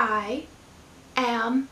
I am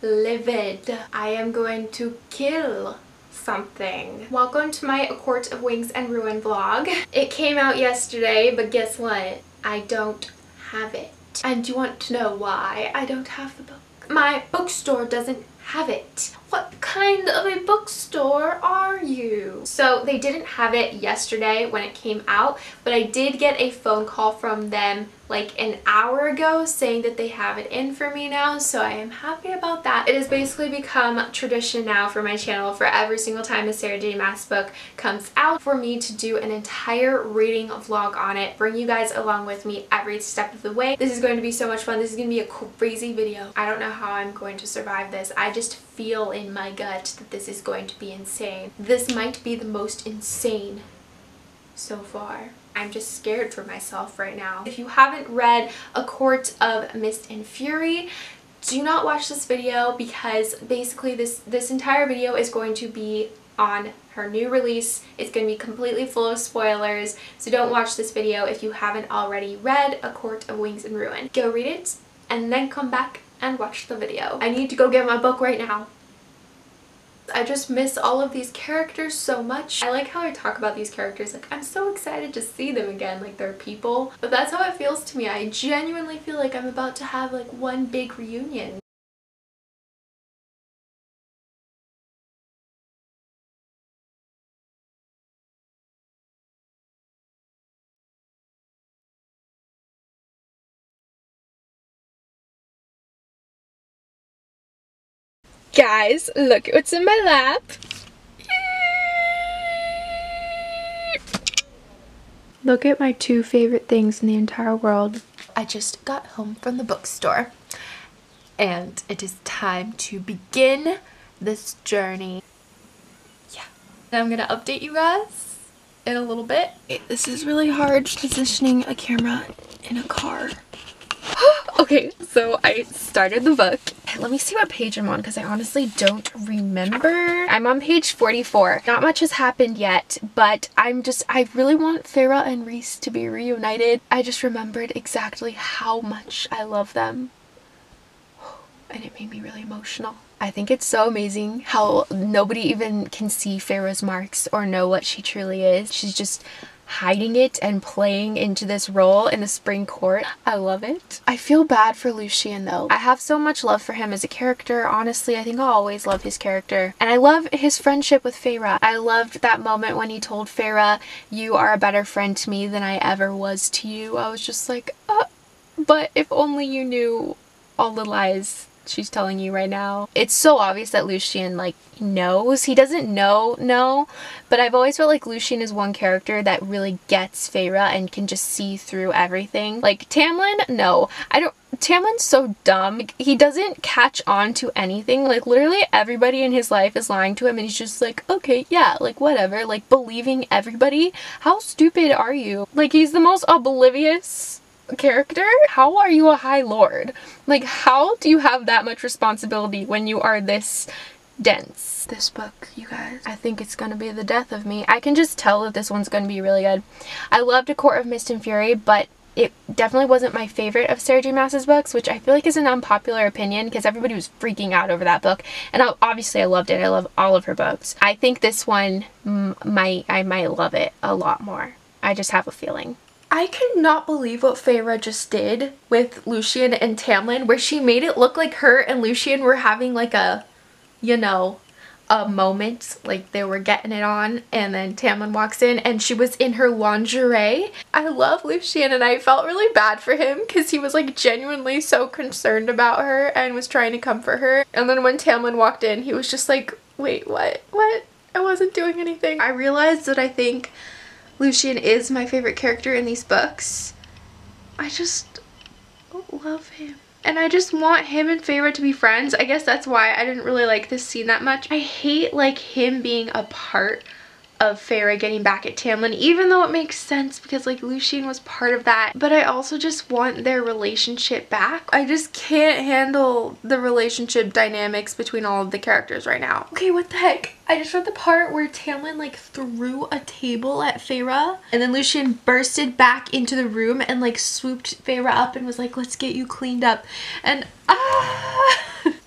livid. I am going to kill something. Welcome to my A Court of Wings and Ruin vlog. It came out yesterday, but guess what? I don't have it. And do you want to know why I don't have the book? My bookstore doesn't have it. What kind of a bookstore are you? So they didn't have it yesterday when it came out, but I did get a phone call from them like an hour ago saying that they have it in for me now, so I am happy about that. It has basically become tradition now for my channel for every single time a Sarah J Maas book comes out for me to do an entire reading vlog on it, bring you guys along with me every step of the way. This is going to be so much fun. This is going to be a crazy video. I don't know how I'm going to survive this. I just feel in my gut that this is going to be insane. This might be the most insane so far. I'm just scared for myself right now. If you haven't read A Court of Mist and Fury, do not watch this video because basically this entire video is going to be on her new release. It's going to be completely full of spoilers, so don't watch this video if you haven't already read A Court of Wings and Ruin. Go read it and then come back and watch the video. I need to go get my book right now. I just miss all of these characters so much. I like how I talk about these characters like I'm so excited to see them again, like they're people. But that's how it feels to me. I genuinely feel like I'm about to have like one big reunion. Guys, look what's in my lap. Look at my two favorite things in the entire world. I just got home from the bookstore and it is time to begin this journey. Yeah. And I'm gonna update you guys in a little bit. This is really hard positioning a camera in a car. Okay, so I started the book. Let me see what page I'm on because I honestly don't remember. I'm on page 44. Not much has happened yet, but I really want Feyre and Rhys to be reunited. I just remembered exactly how much I love them. And it made me really emotional. I think it's so amazing how nobody even can see Feyre's marks or know what she truly is. She's just hiding it and playing into this role in the spring court. I love it. I feel bad for Lucien though. I have so much love for him as a character. Honestly, I think I'll always love his character. And I love his friendship with Feyre. I loved that moment when he told Feyre, "You are a better friend to me than I ever was to you." I was just like, but if only you knew all the lies she's telling you right now. It's so obvious that Lucien like knows. He doesn't know, but I've always felt like Lucien is one character that really gets Feyre and can just see through everything. Like Tamlin, no. Tamlin's so dumb. Like, he doesn't catch on to anything. Like literally everybody in his life is lying to him and he's just like, okay, yeah, like whatever, like believing everybody. How stupid are you? Like he's the most oblivious character. How are you a High Lord? Like how do you have that much responsibility when you are this dense? This book, you guys, I think it's gonna be the death of me. I can just tell that this one's gonna be really good. I loved A Court of Mist and Fury, but it definitely wasn't my favorite of Sarah J Maas's books, which I feel like is an unpopular opinion because everybody was freaking out over that book. And obviously I loved it. I love all of her books. I think this one I might love it a lot more. I just have a feeling. I cannot believe what Feyre just did with Lucien and Tamlin, where she made it look like her and Lucien were having like a, you know, a moment, like they were getting it on, and then Tamlin walks in and she was in her lingerie. I love Lucien and I felt really bad for him because he was like genuinely so concerned about her and was trying to comfort her. And then when Tamlin walked in, he was just like, wait, what? I wasn't doing anything. I realized that I think Lucien is my favorite character in these books. I just love him. And I just want him and Feyre to be friends. I guess that's why I didn't really like this scene that much. I hate like him being a part of Feyre getting back at Tamlin, even though it makes sense because like Lucien was part of that. But I also just want their relationship back. I just can't handle the relationship dynamics between all of the characters right now. Okay, what the heck? I just read the part where Tamlin like threw a table at Feyre and then Lucien bursted back into the room and like swooped Feyre up and was like, let's get you cleaned up. And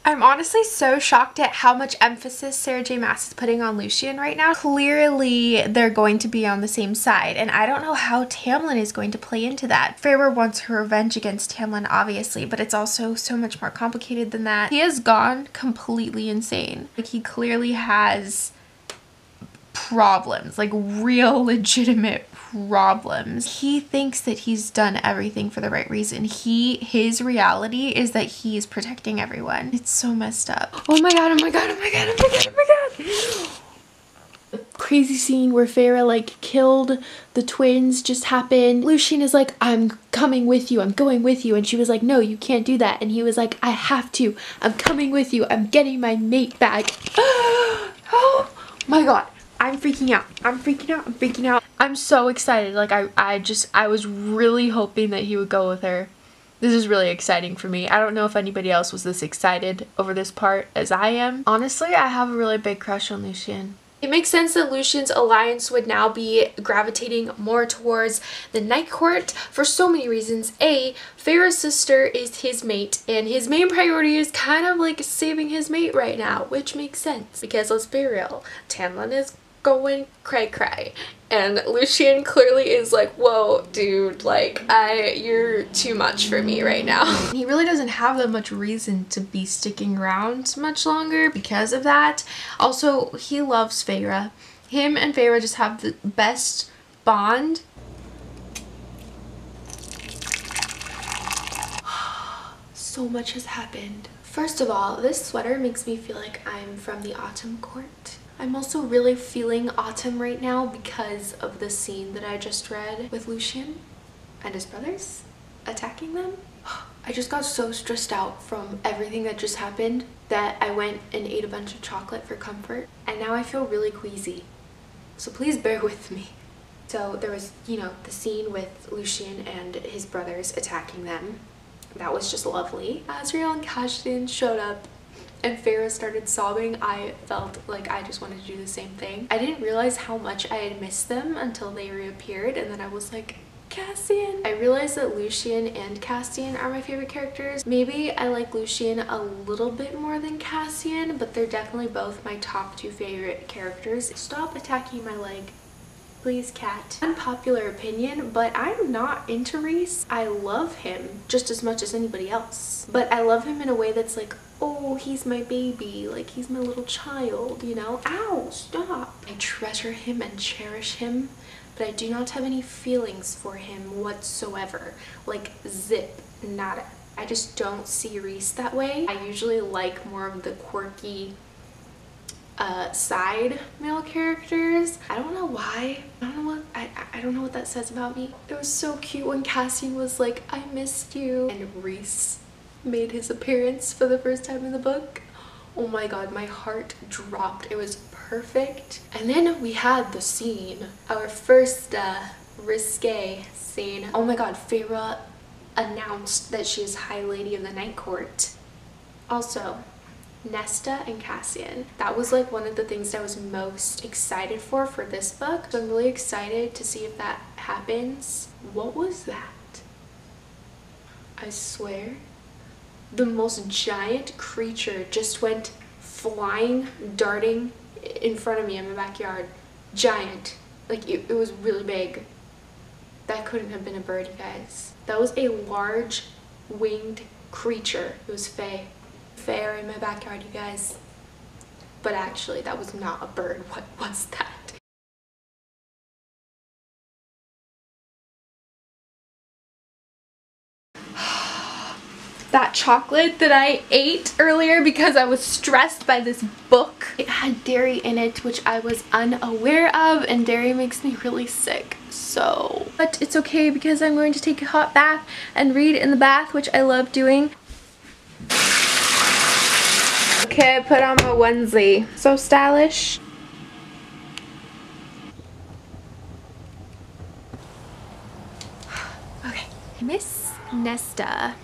I'm honestly so shocked at how much emphasis Sarah J Maas is putting on Lucien right now. Clearly they're going to be on the same side and I don't know how Tamlin is going to play into that. Feyre wants her revenge against Tamlin obviously, but it's also so much more complicated than that. He has gone completely insane. Like he clearly has problems, like real legitimate problems. He thinks that he's done everything for the right reason. His reality is that he's protecting everyone. It's so messed up. Oh my god, oh my god, oh my god, oh my god, oh my god. Crazy scene where Feyre like killed the twins just happened. Lucien is like, I'm coming with you, I'm going with you, and she was like, no, you can't do that, and he was like, I have to, I'm coming with you, I'm getting my mate back. Oh my god, I'm freaking out, I'm freaking out, I'm freaking out. I'm so excited. Like I was really hoping that he would go with her. This is really exciting for me. I don't know if anybody else was this excited over this part as I am. Honestly, I have a really big crush on Lucien. It makes sense that Lucien's alliance would now be gravitating more towards the Night Court for so many reasons. A, Feyre's sister is his mate, and his main priority is kind of like saving his mate right now, which makes sense because let's be real, Tamlin is going cray-cray. And Lucien clearly is like, whoa, dude, like, you're too much for me right now. He really doesn't have that much reason to be sticking around much longer because of that. Also, he loves Feyre. Him and Feyre just have the best bond. So much has happened. First of all, this sweater makes me feel like I'm from the Autumn Court. I'm also really feeling autumn right now because of the scene that I just read with Lucien and his brothers attacking them. I just got so stressed out from everything that just happened that I went and ate a bunch of chocolate for comfort, and now I feel really queasy. So please bear with me. So there was, you know, the scene with Lucien and his brothers attacking them. That was just lovely. Azriel and Cassian showed up and Feyre started sobbing. I felt like I just wanted to do the same thing. I didn't realize how much I had missed them until they reappeared, and then I was like, Cassian. I realized that Lucien and Cassian are my favorite characters. Maybe I like Lucien a little bit more than Cassian, but they're definitely both my top two favorite characters. Stop attacking my leg. Please, cat. Unpopular opinion, but I'm not into Rhys. I love him just as much as anybody else. But I love him in a way that's like, oh, he's my baby, like he's my little child, you know? Ow, stop. I treasure him and cherish him, but I do not have any feelings for him whatsoever. Like, zip, nada. I just don't see Rhys that way. I usually like more of the quirky, side male characters. I don't know why. I don't know what that says about me. It was so cute when Cassian was like, I missed you, and Rhys made his appearance for the first time in the book. Oh my god, my heart dropped. It was perfect. And then we had the scene, our first risque scene. Oh my god, Feyre announced that she is High Lady of the Night Court. Also, Nesta and Cassian. That was like one of the things that I was most excited for this book. So I'm really excited to see if that happens. What was that? I swear, the most giant creature just went flying, darting in front of me in my backyard. Giant. Like, it was really big. That couldn't have been a bird, you guys. That was a large winged creature. It was Fae. Fair in my backyard, you guys. But actually, that was not a bird. What was that? That chocolate that I ate earlier because I was stressed by this book, it had dairy in it, which I was unaware of, and dairy makes me really sick. So, but it's okay because I'm going to take a hot bath and read in the bath, which I love doing. Okay, I put on my onesie. So stylish. Miss Nesta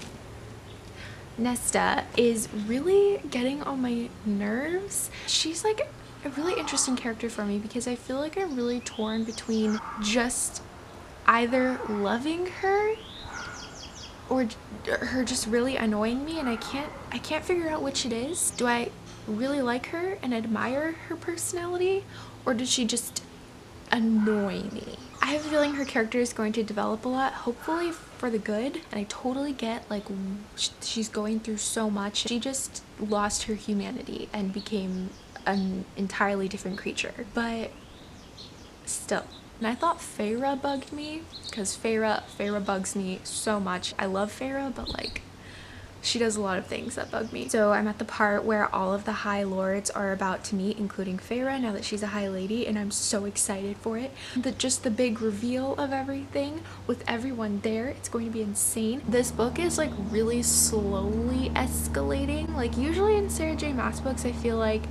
is really getting on my nerves. She's like a really interesting character for me because I feel like I'm really torn between just either loving her or her just really annoying me, and I can't figure out which it is. Do I really like her and admire her personality, or does she just annoy me? I have a feeling her character is going to develop a lot, hopefully for the good, and I totally get like she's going through so much. She just lost her humanity and became an entirely different creature, but still. And I thought Feyre bugged me because Feyre bugs me so much. I love Feyre, but like she does a lot of things that bug me. So I'm at the part where all of the High Lords are about to meet, including Feyre, now that she's a High Lady, and I'm so excited for it. Just the big reveal of everything with everyone there, it's going to be insane. This book is like really slowly escalating. Like usually in Sarah J Maas books, I feel like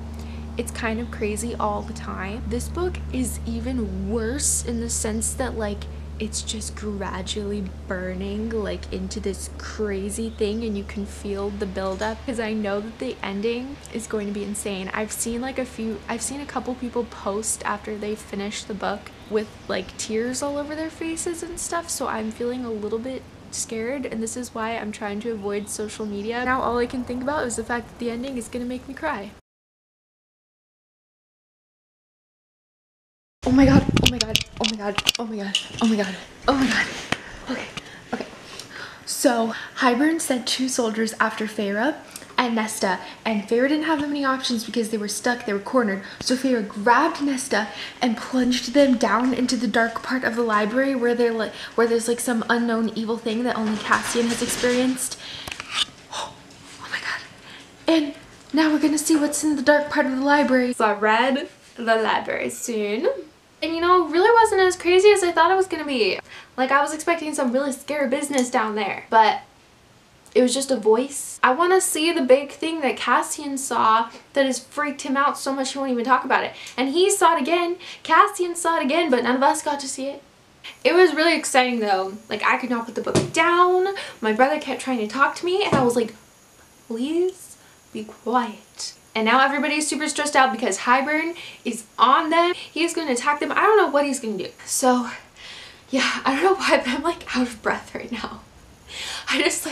it's kind of crazy all the time. This book is even worse in the sense that like it's just gradually burning like into this crazy thing, and you can feel the buildup because I know that the ending is going to be insane. I've seen a couple people post after they finish the book with like tears all over their faces and stuff, so I'm feeling a little bit scared, and this is why I'm trying to avoid social media. Now all I can think about is the fact that the ending is gonna make me cry. Oh my god, oh my god, oh my god, oh my god, oh my god, oh my god. Okay. So, Hybern sent 2 soldiers after Feyre and Nesta, and Feyre didn't have many options because they were stuck, they were cornered. So Feyre grabbed Nesta and plunged them down into the dark part of the library where there's like some unknown evil thing that only Cassian has experienced. Oh my god. And now we're gonna see what's in the dark part of the library. So I read the library soon. And you know, it really wasn't as crazy as I thought it was gonna be. Like I was expecting some really scary business down there, but it was just a voice. I want to see the big thing that Cassian saw that has freaked him out so much he won't even talk about it. And he saw it again, Cassian saw it again, but none of us got to see it. It was really exciting though. Like I could not put the book down. My brother kept trying to talk to me and I was like, please be quiet. And now everybody's super stressed out because Hybern is on them. He's going to attack them. I don't know what he's going to do. So yeah, I don't know why, but I'm like out of breath right now. I'm just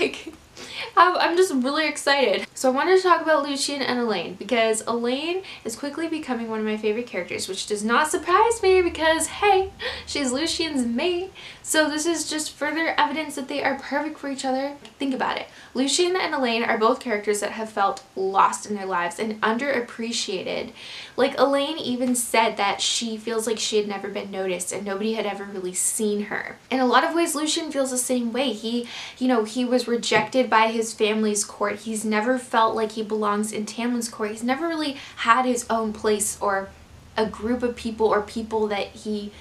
really excited. So I wanted to talk about Lucien and Elaine because Elaine is quickly becoming one of my favorite characters, which does not surprise me because, hey, she's Lucien's mate. So this is just further evidence that they are perfect for each other. Think about it. Lucien and Elaine are both characters that have felt lost in their lives and underappreciated. Like Elaine even said that she feels like she had never been noticed and nobody had ever really seen her. In a lot of ways, Lucien feels the same way. He was rejected by his family's court. He's never felt like he belongs in Tamlin's court. He's never really had his own place or a group of people or people that he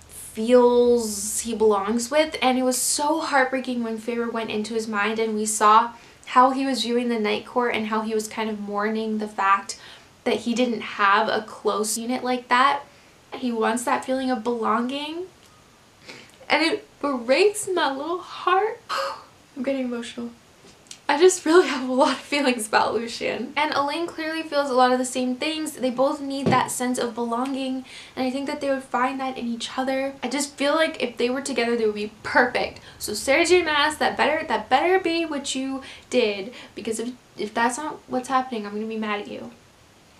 feels he belongs with. And it was so heartbreaking when Feyre went into his mind and we saw how he was viewing the Night Court and how he was kind of mourning the fact that he didn't have a close unit like that. He wants that feeling of belonging. And it breaks my little heart. I'm getting emotional. I just really have a lot of feelings about Lucien. And Elaine clearly feels a lot of the same things. They both need that sense of belonging, and I think that they would find that in each other. I just feel like if they were together, they would be perfect. So Sarah J Maas, that better be what you did, because if that's not what's happening, I'm gonna be mad at you.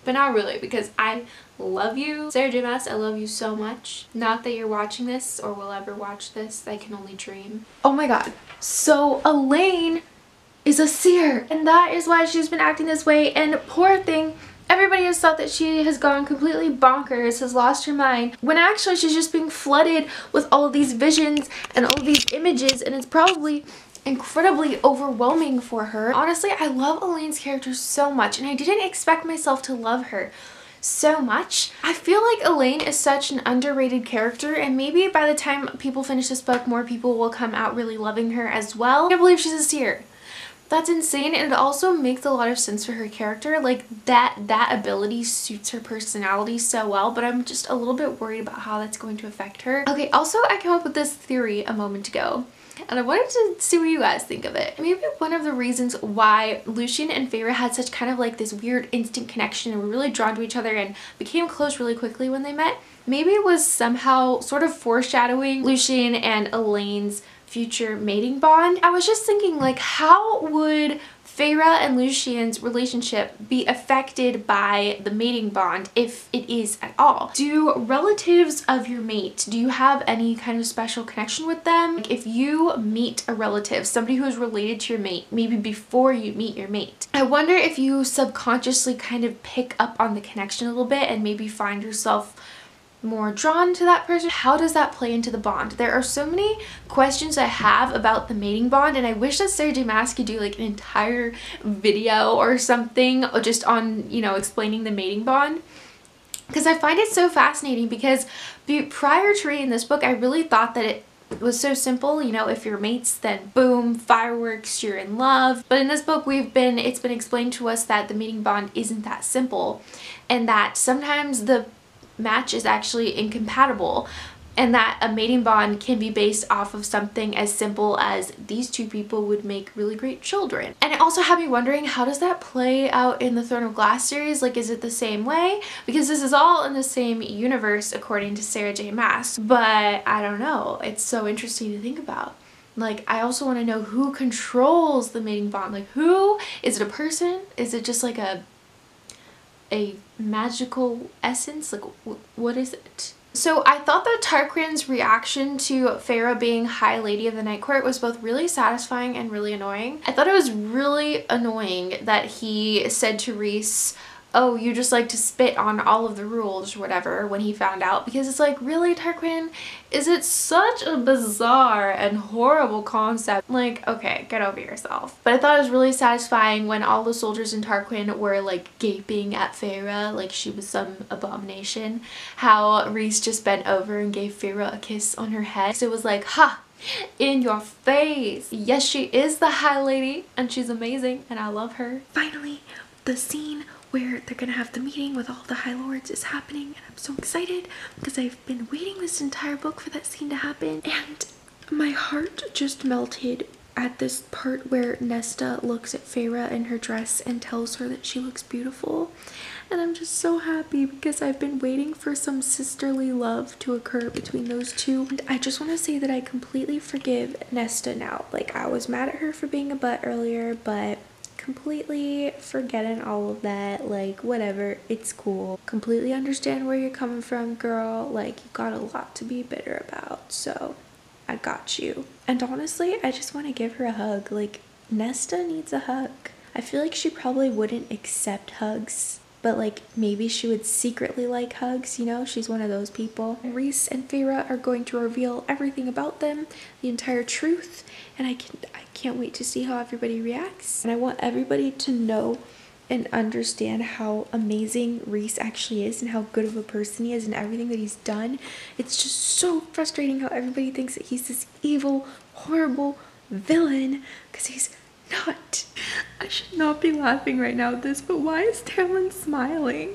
But not really, because I love you. Sarah J Maas, I love you so much. Not that you're watching this or will ever watch this. I can only dream. Oh my god. So Elaine is a seer, and that is why she's been acting this way. And poor thing, everybody has thought that she has gone completely bonkers, has lost her mind, when actually she's just being flooded with all of these visions and all of these images, and it's probably incredibly overwhelming for her. Honestly, I love Elaine's character so much, and I didn't expect myself to love her so much. I feel like Elaine is such an underrated character, and maybe by the time people finish this book, more people will come out really loving her as well. I can't believe she's a seer. That's insane, and it also makes a lot of sense for her character. Like that ability suits her personality so well, but I'm just a little bit worried about how that's going to affect her. Okay, also I came up with this theory a moment ago. And I wanted to see what you guys think of it. Maybe one of the reasons why Lucien and Feyre had such kind of like this weird instant connection and were really drawn to each other and became close really quickly when they met, maybe it was somehow sort of foreshadowing Lucien and Elaine's future mating bond. I was just thinking, like, how would Feyre and Lucien's relationship be affected by the mating bond, if it is at all? Do relatives of your mate, do you have any kind of special connection with them? Like, if you meet a relative, somebody who is related to your mate, maybe before you meet your mate, I wonder if you subconsciously kind of pick up on the connection a little bit and maybe find yourself more drawn to that person. How does that play into the bond? There are so many questions I have about the mating bond, and I wish that Sarah J Maas could do like an entire video or something just on, you know, explaining the mating bond, because I find it so fascinating. Because prior to reading this book, I really thought that it was so simple, you know, if you're mates, then boom, fireworks, you're in love. But in this book, it's been explained to us that the mating bond isn't that simple, and that sometimes the match is actually incompatible, and that a mating bond can be based off of something as simple as these two people would make really great children. And it also had me wondering, how does that play out in the Throne of Glass series? Like, is it the same way? Because this is all in the same universe according to Sarah J Maas, but I don't know. It's so interesting to think about. Like, I also want to know who controls the mating bond. Like, who? Is it a person? Is it just like a magical essence? Like, what is it? So I thought that Tarquin's reaction to Feyre being High Lady of the Night Court was both really satisfying and really annoying. I thought it was really annoying that he said to Rhys, oh, you just like to spit on all of the rules or whatever, when he found out, because it's like, really, Tarquin? Is it such a bizarre and horrible concept? Like, okay, get over yourself. But I thought it was really satisfying when all the soldiers in Tarquin were like gaping at Feyre like she was some abomination, how Rhys just bent over and gave Feyre a kiss on her head. So it was like, ha! In your face! Yes, she is the High Lady, and she's amazing, and I love her. Finally, the scene where they're gonna have the meeting with all the High Lords is happening, and I'm so excited because I've been waiting this entire book for that scene to happen, and my heart just melted at this part where Nesta looks at Feyre in her dress and tells her that she looks beautiful. And I'm just so happy because I've been waiting for some sisterly love to occur between those two. And I just want to say that I completely forgive Nesta now. Like, I was mad at her for being a butt earlier, but completely forgetting all of that. Like, whatever, it's cool. Completely understand where you're coming from, girl. Like, you got a lot to be bitter about, so I got you. And honestly, I just want to give her a hug. Like, Nesta needs a hug. I feel like she probably wouldn't accept hugs, but like, maybe she would secretly like hugs, you know? She's one of those people. Rhys and Feyre are going to reveal everything about them, the entire truth, and I can't wait to see how everybody reacts. And I want everybody to know and understand how amazing Rhys actually is and how good of a person he is and everything that he's done. It's just so frustrating how everybody thinks that he's this evil, horrible villain, because he's not. I should not be laughing right now at this, but why is Talon smiling?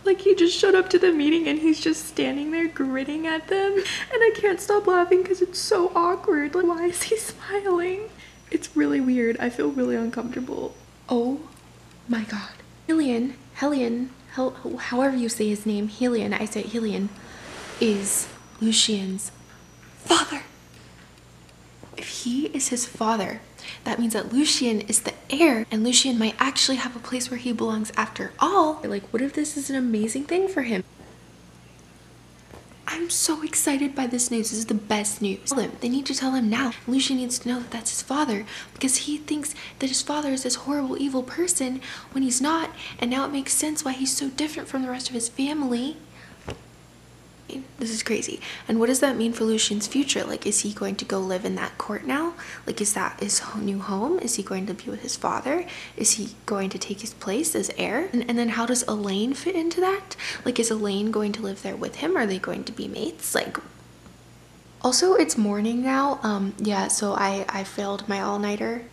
Like, he just showed up to the meeting and he's just standing there grinning at them, and I can't stop laughing because it's so awkward. Like, why is he smiling? It's really weird. I feel really uncomfortable. Oh my god. Hellion, however you say his name, Helion, I say Helion, is Lucien's father. If he is his father, that means that Lucien is the heir, and Lucien might actually have a place where he belongs after all. Like, what if this is an amazing thing for him? I'm so excited by this news. This is the best news. Tell him. They need to tell him now. Lucien needs to know that that's his father, because he thinks that his father is this horrible, evil person when he's not, and now it makes sense why he's so different from the rest of his family. This is crazy. And what does that mean for Lucien's future? Like, is he going to go live in that court now? Like, is that his new home? Is he going to be with his father? Is he going to take his place as heir? And then how does Elaine fit into that? Like, is Elaine going to live there with him? Are they going to be mates? Like, also, it's morning now. Yeah, so I failed my all-nighter.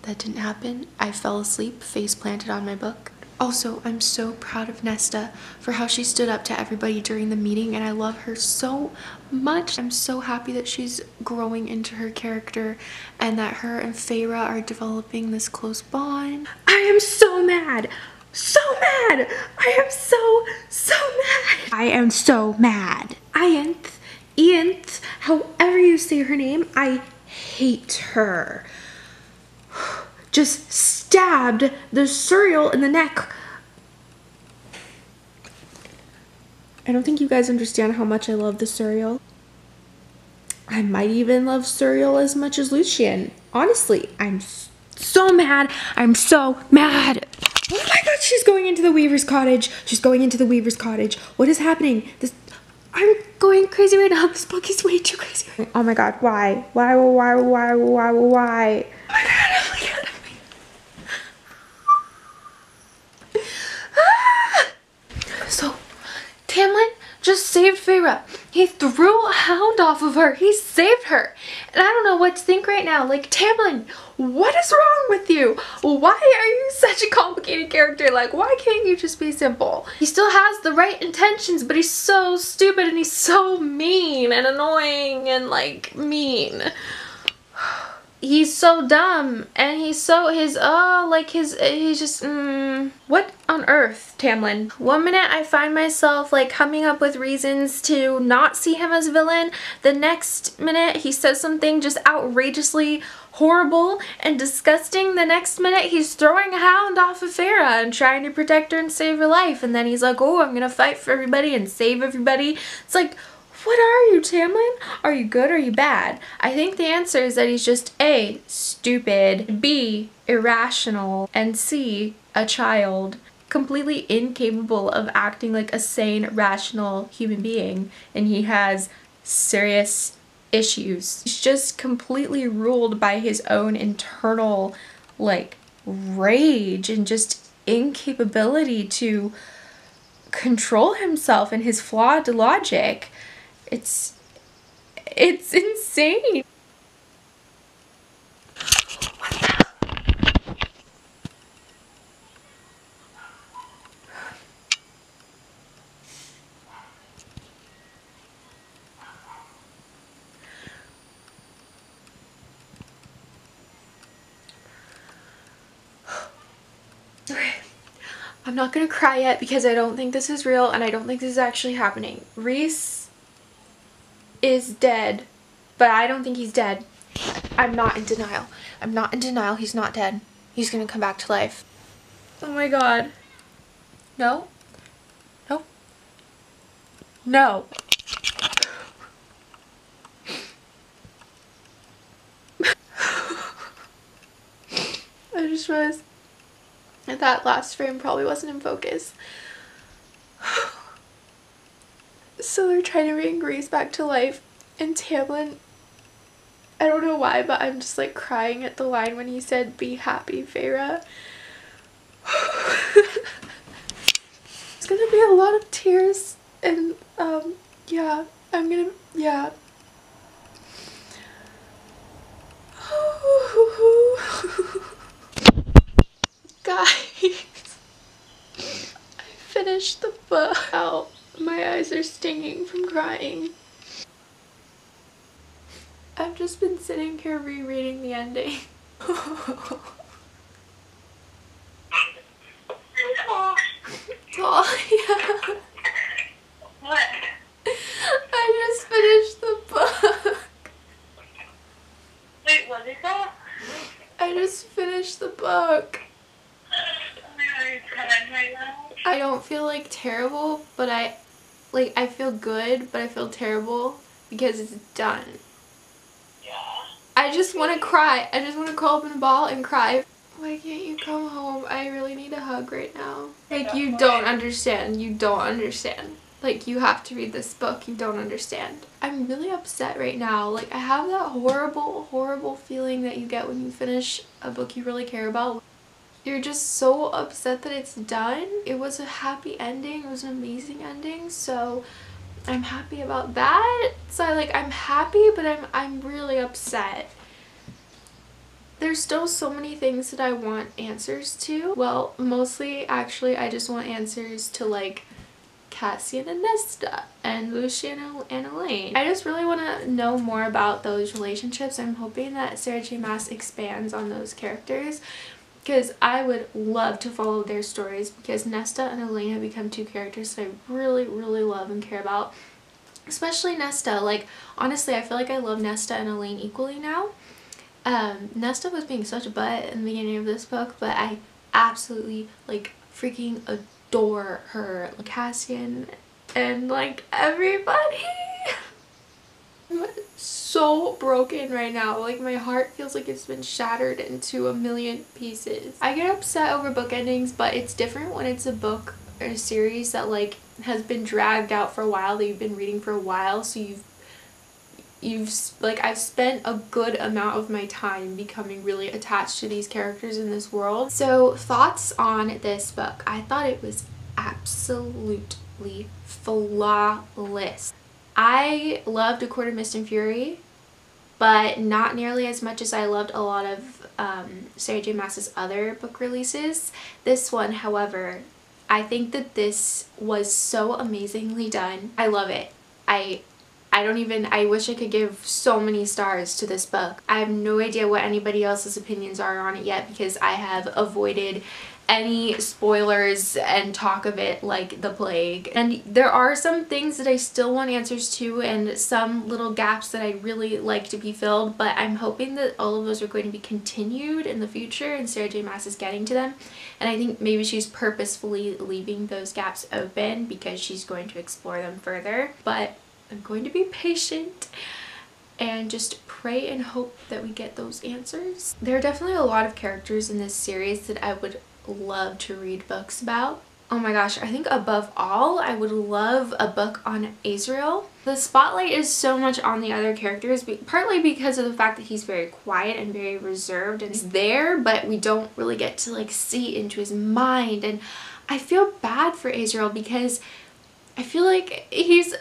That didn't happen. I fell asleep, face planted on my book. Also, I'm so proud of Nesta for how she stood up to everybody during the meeting, and I love her so much. I'm so happy that she's growing into her character and that her and Feyre are developing this close bond. I am so mad. So mad. I am so mad. I am so mad. Ianth, however you say her name, I hate her. Just stabbed the cereal in the neck. I don't think you guys understand how much I love the cereal. I might even love cereal as much as Lucien. Honestly, I'm so mad. I'm so mad. Oh my god, she's going into the Weaver's cottage. She's going into the Weaver's cottage. What is happening? I'm going crazy right now. This book is way too crazy. Oh my god, why? Why? Oh my god, oh my god. So, Tamlin just saved Feyre. He threw a hound off of her. He saved her. And I don't know what to think right now. Like, Tamlin, what is wrong with you? Why are you such a complicated character? Like, why can't you just be simple? He still has the right intentions, but he's so stupid and he's so mean and annoying and, like, mean. He's so dumb, and he's just, what on earth, Tamlin? One minute I find myself, like, coming up with reasons to not see him as a villain. The next minute he says something just outrageously horrible and disgusting. The next minute he's throwing a hound off of Feyre and trying to protect her and save her life. And then he's like, oh, I'm gonna fight for everybody and save everybody. It's like, what are you, Tamlin? Are you good or are you bad? I think the answer is that he's just A, stupid, B, irrational, and C, a child. Completely incapable of acting like a sane, rational human being. And he has serious issues. He's just completely ruled by his own internal, like, rage and just incapability to control himself and his flawed logic. It's insane. Okay. I'm not gonna cry yet because I don't think this is real and I don't think this is actually happening. Rhys is dead, but I don't think he's dead. I'm not in denial. I'm not in denial. He's not dead. He's gonna come back to life. Oh my god. No. No. No. I just realized that last frame probably wasn't in focus. So they're trying to bring Rhys back to life, and Tamlin, I don't know why, but I'm just like crying at the line when he said, "Be happy, Feyre." It's gonna be a lot of tears, and yeah, yeah. Guys, I finished the book. Ow, my eyes are stinging from crying. I've just been sitting here rereading the ending. Oh, yeah. What? I just finished the book. Wait, what is that? I just finished the book. I don't feel like terrible, but I feel good, but I feel terrible because it's done. Yeah. I just want to cry. I just want to curl up in a ball and cry. Why can't you come home? I really need a hug right now. Like, you don't understand. You don't understand. Like, you have to read this book. You don't understand. I'm really upset right now. Like, I have that horrible, horrible feeling that you get when you finish a book you really care about. You're just so upset that it's done. It was a happy ending. It was an amazing ending. So I'm happy about that. So I'm happy, but I'm really upset There's still so many things that I want answers to. Well, mostly actually I just want answers to like Cassian and Nesta and Lucian and Elaine. I just really want to know more about those relationships. I'm hoping that Sarah J Maas expands on those characters because I would love to follow their stories, because Nesta and Elaine have become two characters that I really love and care about. Especially Nesta. Like, honestly, I feel like I love Nesta and Elaine equally now. Nesta was being such a butt in the beginning of this book, but I absolutely like freaking adore her. Like Cassian and like everybody. I'm so broken right now. Like, my heart feels like it's been shattered into a million pieces. I get upset over book endings, but it's different when it's a book or a series that like has been dragged out for a while, that you've been reading for a while, so I've spent a good amount of my time becoming really attached to these characters in this world. So thoughts on this book. I thought it was absolutely flawless. I loved A Court of Mist and Fury, but not nearly as much as I loved a lot of Sarah J Maas's other book releases. This one, however, I think that this was so amazingly done. I love it. I wish I could give so many stars to this book. I have no idea what anybody else's opinions are on it yet, because I have avoided any spoilers and talk of it like the plague. And there are some things that I still want answers to, and some little gaps that I really like to be filled, but I'm hoping that all of those are going to be continued in the future and Sarah J Maas is getting to them. And I think maybe she's purposefully leaving those gaps open because she's going to explore them further. But I'm going to be patient and just pray and hope that we get those answers. There are definitely a lot of characters in this series that I would love to read books about. Oh my gosh, I think above all, I would love a book on Azrael. The spotlight is so much on the other characters, partly because of the fact that he's very quiet and very reserved and he's there, but we don't really get to like see into his mind. And I feel bad for Azrael because I feel like his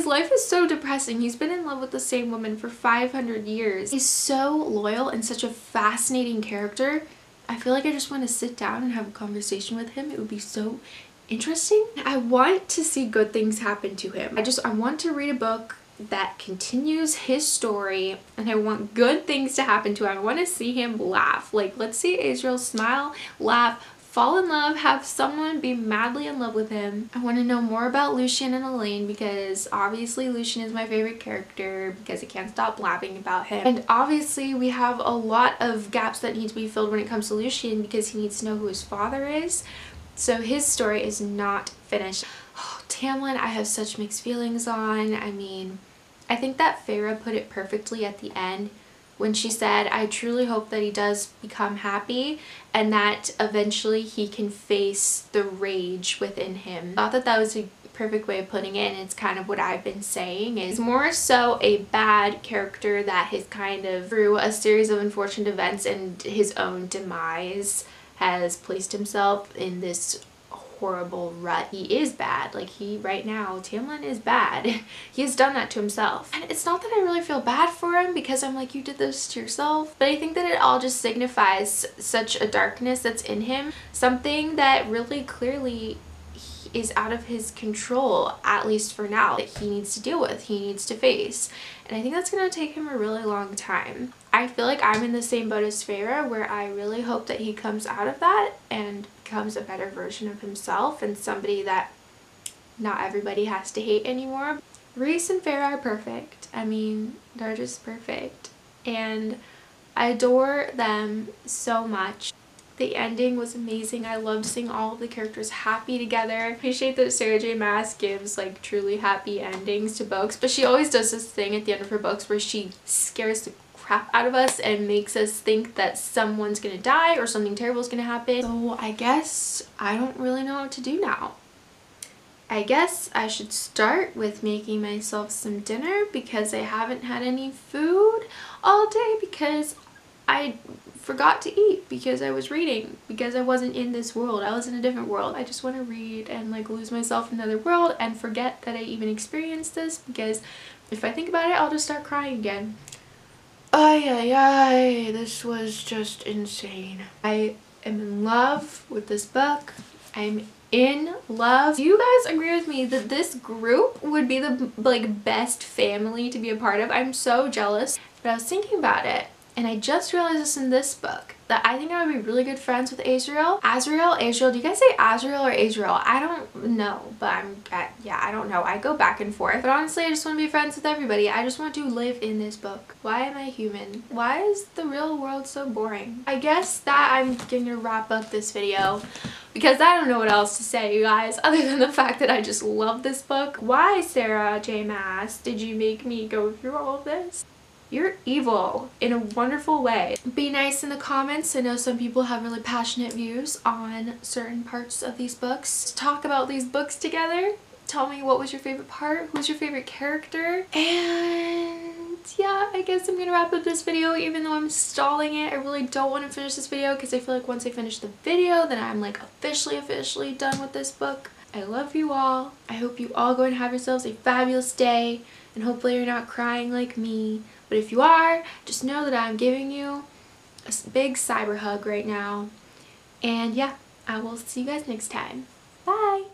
life is so depressing. He's been in love with the same woman for 500 years. He's so loyal and such a fascinating character. I feel like I just want to sit down and have a conversation with him. It would be so interesting. I want to see good things happen to him. I want to read a book that continues his story, and I want good things to happen to him. I want to see him laugh. Like, let's see Azrael smile, laugh, fall in love, have someone be madly in love with him. I want to know more about Lucian and Elaine, because obviously Lucian is my favorite character because I can't stop blabbing about him. And obviously we have a lot of gaps that need to be filled when it comes to Lucian, because he needs to know who his father is. So his story is not finished. Oh, Tamlin, I have such mixed feelings on. I mean, I think that Feyre put it perfectly at the end when she said, I truly hope that he does become happy and that eventually he can face the rage within him. I thought that that was a perfect way of putting it, and it's kind of what I've been saying. Is more so a bad character that has kind of, through a series of unfortunate events and his own demise, has placed himself in this horrible rut. He is bad. Like, right now, Tamlin is bad. He has done that to himself. And it's not that I really feel bad for him, because I'm like, you did this to yourself. But I think that it all just signifies such a darkness that's in him. Something that really clearly is out of his control, at least for now, that he needs to deal with, he needs to face. And I think that's going to take him a really long time. I feel like I'm in the same boat as Feyre, where I really hope that he comes out of that and becomes a better version of himself and somebody that not everybody has to hate anymore. Rhys and Feyre are perfect. I mean, they're just perfect. And I adore them so much. The ending was amazing. I loved seeing all of the characters happy together. I appreciate that Sarah J Maas gives like truly happy endings to books, but she always does this thing at the end of her books where she scares the crap out of us and makes us think that someone's gonna die or something terrible is gonna happen. So I guess I don't really know what to do now. I guess I should start with making myself some dinner, because I haven't had any food all day because I forgot to eat because I was reading, because I wasn't in this world. I was in a different world. I just want to read and like lose myself in another world and forget that I even experienced this, because if I think about it, I'll just start crying again. Ay, ay, ay, this was just insane. I am in love with this book. I'm in love. Do you guys agree with me that this group would be the best family to be a part of? I'm so jealous. But I was thinking about it, and I just realized this in this book, that I think I would be really good friends with Azrael. Azrael? Do you guys say Azrael or Azrael? I don't know, but yeah, I don't know. I go back and forth. But honestly, I just want to be friends with everybody. I just want to live in this book. Why am I human? Why is the real world so boring? I guess that I'm gonna wrap up this video because I don't know what else to say, you guys, other than the fact that I just love this book. Why, Sarah J. Maas, did you make me go through all of this? You're evil in a wonderful way. Be nice in the comments. I know some people have really passionate views on certain parts of these books. Talk about these books together. Tell me what was your favorite part, who's your favorite character, and yeah, I guess I'm gonna wrap up this video even though I'm stalling it. I really don't want to finish this video because I feel like once I finish the video then I'm like officially done with this book. I love you all. I hope you all go and have yourselves a fabulous day, and hopefully you're not crying like me. But if you are, just know that I'm giving you a big cyber hug right now. And yeah, I will see you guys next time. Bye!